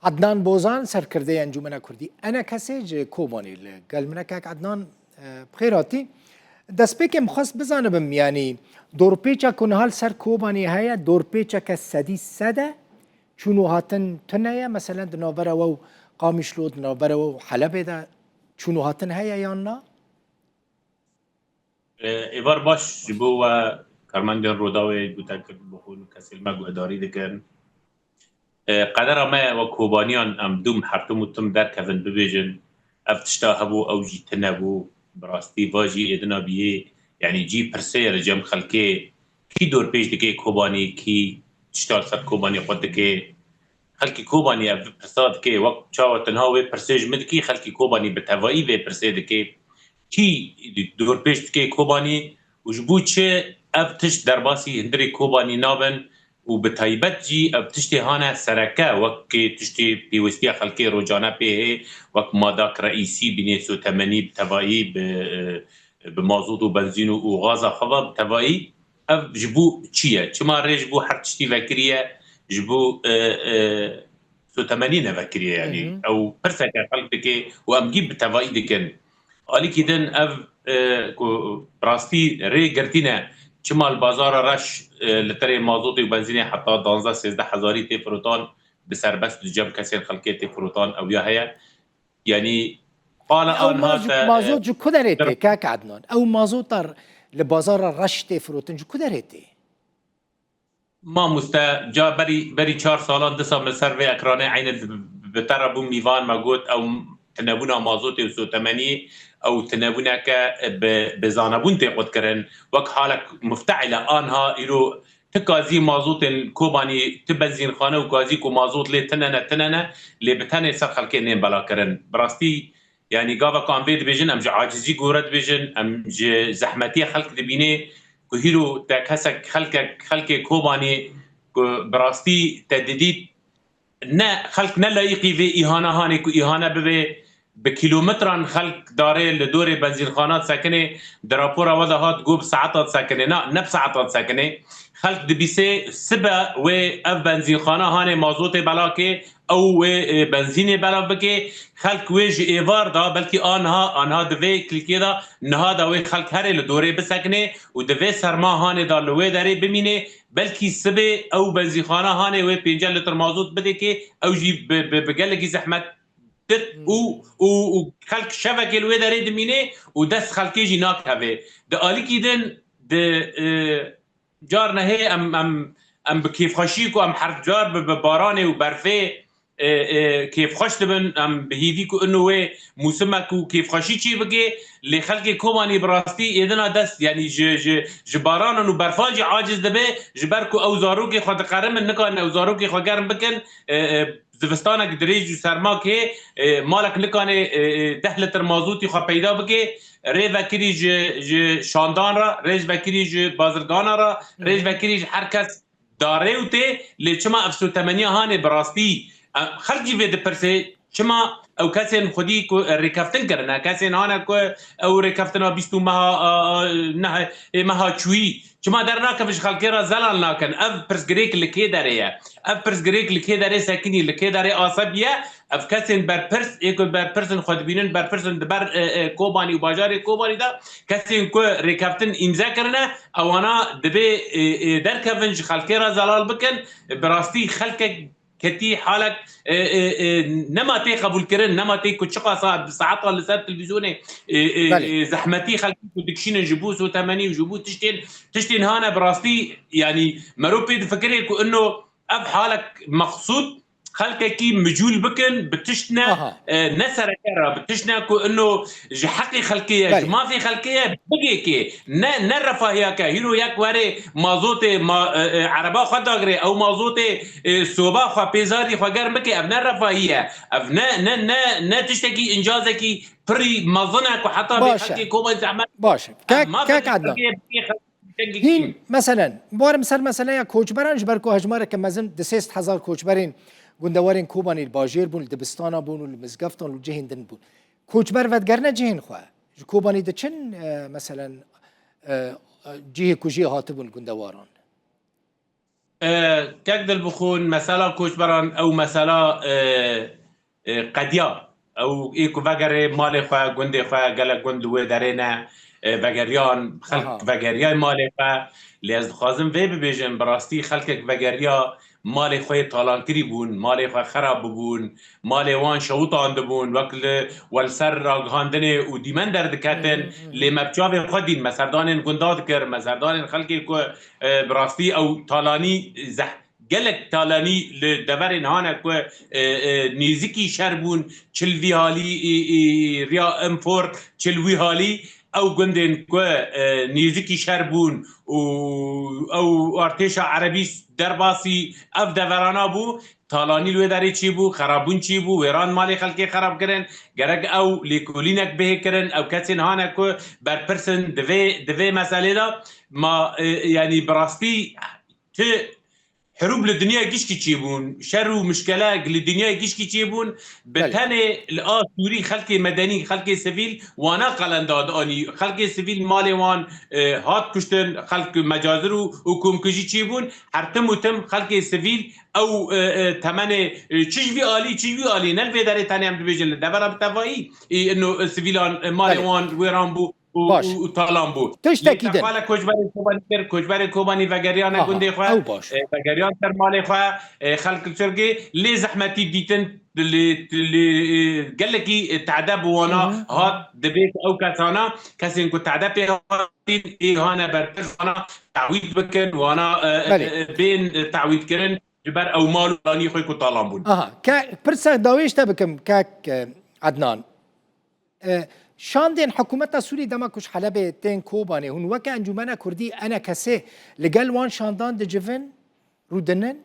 عدنان بوزان سرکرده انجمن کردی انا کسی جه کوبانی قال منك عدنان بخیراتی دست بکم خواست بزنم یعنی دورپیچا کنهال سر کوبانی هیا دورپیچا که سدی سده چونو هاتن تنیا مثلا دنابره و قامشلو دنابره و حلبه ده چونو هاتن هیا یا نه؟ ایوار باش جبو و کارمندان روداوی بوده که بخون کسی المگو اداری دکن قدر ما و کوبانیان ام دوم حرتم و تم در کفن ببیجن افتشتا هبو او جی تنبو براستی واجی ادنا بیه یعنی جی پرسه رجم خلکه کی دور پیش دکه کوبانی کی تشتال سر کوبانی خود دکه خلکی کوبانی اف پرساد که وقت چاو تنها و پرسیج مدکی خلکی کوبانی بتوایی و پرسه دکه کی دور پیش دکه کوبانی وجبو چه افتش درباسی هندری کوبانی نابن و بتایبت جی ابتشتی هانا سرکه وقت تشتی پیوستی خلکی روجانه پیه وقت ماداک رئیسی بینی سو تمنی بتوایی بمازوت و بنزین و غاز خوا بتوایی اف جبو چیه چما ری جبو هر تشتی وکریه جبو سو تمنی نوکریه یعنی او پرسه که خلق که و امگی بتوایی دکن آلی که دن اف راستی ری گرتینه چما البازار رش لتر مازوت و بنزین حتی 12 13 هزاری تی فروتان بسر بس جب کسی خلقی تی فروتان او یا هيا يعني قال آنها مازوت جو کدرته که عدنان او مازوت لبازار رش تی فروتان جو کدرته ما مستا جا بری 4 سالان دسا من سر و اکرانه عین بتربو میوان ما گوت او تنبونا مازوت و سو تمنی او تنبونا که بزانبون تی قد کرن وک حالک مفتعله آنها ایرو تکازی مازوت کوبانی تبنزین خانه و کازی کو مازوت لی تننه لی بتنه سر خلقه نیم بلا کرن براستی يعني قاوا كان بيد بيجن ام عاجزي قورت بيجن ام زحمتي خلق دبيني كهيرو تكسك خلق كوباني براستي تدديد نا خلق نلايقي في اهانه هاني كو اهانه ببي بكيلومتران خلق داري لدوري بنزين خانات ساكنه درابورا ودا هات جوب ساعات ساكنه نا نب ساعات ساكنه خلق دبيسه سبا و اف بنزين خانه هاني مازوت بلاكي او بنزين بلا بكي خلق ويج ايفار دا بلكي انها دوي كلكي دا نها دا وي خلق هري لدوري بساكنه ودوي سرما هاني دا لوي داري بمينه بلكي سبه او بنزين خانه هاني و 5 لتر مازوت بدكي او جي بقلكي زحمت و خلق شبكه الوي داري دمينه ودس خلقي جي ناك هبه دا اليكي دن د جارنا هي ام بكيف خشيكو ام حرف جار بباراني وبرفه كيف خش دبن ام بهيفيكو انه موسمكو كيف خشي شي بقي اللي خلقي كوماني براستي اذنا دست يعني جباران وبرفاجي عاجز دبه جبركو او زاروكي خد قرم نكان او زاروكي خد قرم بكن زفستانك دريج وسرماك هي مالك نكان 10 لتر مازوتي خو پیدا بكي ری وکری شاندان را ریج وکری بازرگان را ریج وکری هر کس داره و ته لیچما افسو تمنیه هانه براستی خلقی وید پرسه چما او کسی خودی کو ریکافتن کرنا کسی هانه کو او ریکافتنا بیستو مها چوی چما در ناکفش خلقی را زلال ناکن اف پرسگریک لکی داره اف پرسگریک لکی داره ساکنی لکی داره آسابیه اف کسین بر پرس ایکو بر پرسن خود بینن بر پرسن بر کوبانی و باجار کوبانی دا کسین کو ریکافتن امضا کرنا اوانا دبه در کفنج خلقی را زلال بکن براستی خلق كتي حالك نما تي قبول كرن نما تي كتشقا ساعات لسات التلفزيون زحمتي خلق دكشين جبوس و80 وجبوس تشتين هانا براستي يعني مروبي تفكري انه اب حالك مقصود خلقك مجول بكن بتشنا نسر كرا بتشنا كو انه حقي خلقيه ما في خلقيه بقيكي نرفاهيه كهيرو ياك وري مازوتي ما عربا خدغري او مازوتي صوبا خو بيزاري خو غير بكي ابنا رفاهيه ابنا نا تشتكي انجازك بري مازنك وحتى بحكي كوما زعما باشه كاك عدنا هين مثلا بار مثلا يا کوچبران جبركو هجماره كمزن 3000 کوچبرين گندوارین کوبانی الباجیر بون دبستانا بون و مزگفتان و جهین دن بون کوچبر ودگرنه جهین خواه کوبانی ده چن مثلا جهه کجی هاته بون گندواران كاكدل بخون مثلا كوشبران او مثلا قديا او ايكو فاجري مالي خوا گوندي خوا گلا گوند و درينا فاجريان خلق آها فاجريا مالي خوا ليز خازم في ببيجن براستي خلقك فاجريا مالي خوی تالانتری بون مالي خوا خراب بون مالي وان شوطان دبون وكل والسر راگهاندن و دیمن دردکتن لی مبچاو خودین مسردان گنداد کر مسردان خلقی که براستی او تالانی زح gelek talani li deverên hane ku nêzikî şer bûn çil vî halî riya emfor çil wî halî ew gundên ku nêzikî şer bûn û ew artêşa erebî derbasî ev deverana bû talanî li wê derê çî bû xerabûn çî bû wêran malê xelkê xerab kirin gerek ew lêkolînek bihê kirin ew kesên hane ku berpirsin divê meselê da ma yani bi rastî ti حروب للدنيا كيشكي تشيبون شر ومشكلات للدنيا كيشكي تشيبون بتاني الآ سوري خلقي مدني خلقي سيفيل وانا قلنداد اني خلقي سيفيل مالي وان هات كشتن خلق مجازرو وكم كجي تشيبون هرتم وتم خلقي سيفيل او تمني تشيفي آلي تشيفي آلي نلفي داري تاني هم دبيجن دبرا بتفاي انه سيفيلان مالي وان ويران بو باش و طالان بود تشتكي دن قال کوچبر کوبانی وگریان گنده خو او باش وگریان تر مال خو خلق ترکی لی زحمتی دیتن اللي قال لك تعذب وانا هات دبيت او كسانا كسين كنت تعذب ايه هانا برتز انا تعويض بكن وانا بين تعويض كرن جبر او مال راني خوي كنت طالب بون برسا داويش تبكم كاك عدنان شاندين حكومتنا سوري دما كش حلبة تين كوباني هون وكا انجمنا كردي انا كسي لقال وان شاندان دي جيفن رودنن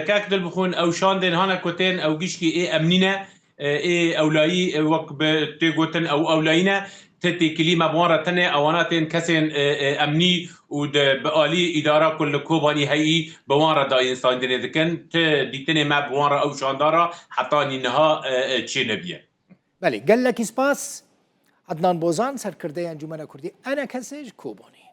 كاك دل بخون او شاندين هانا كوتين او جيشكي ايه امنينا ايه اولاي وك بتيغوتن او اولاينا تتي كلمة بوارة تانية اواناتين كسين امني ود بآلي ادارة كل كوباني هاي بوارة دا انسان ديني ذكن ديتني ما بوارة او شاندارة حتى نها تشي نبيه بله قال لك سباس عدنان بوزان سركردي انجمنا كردي انا كسيج كوباني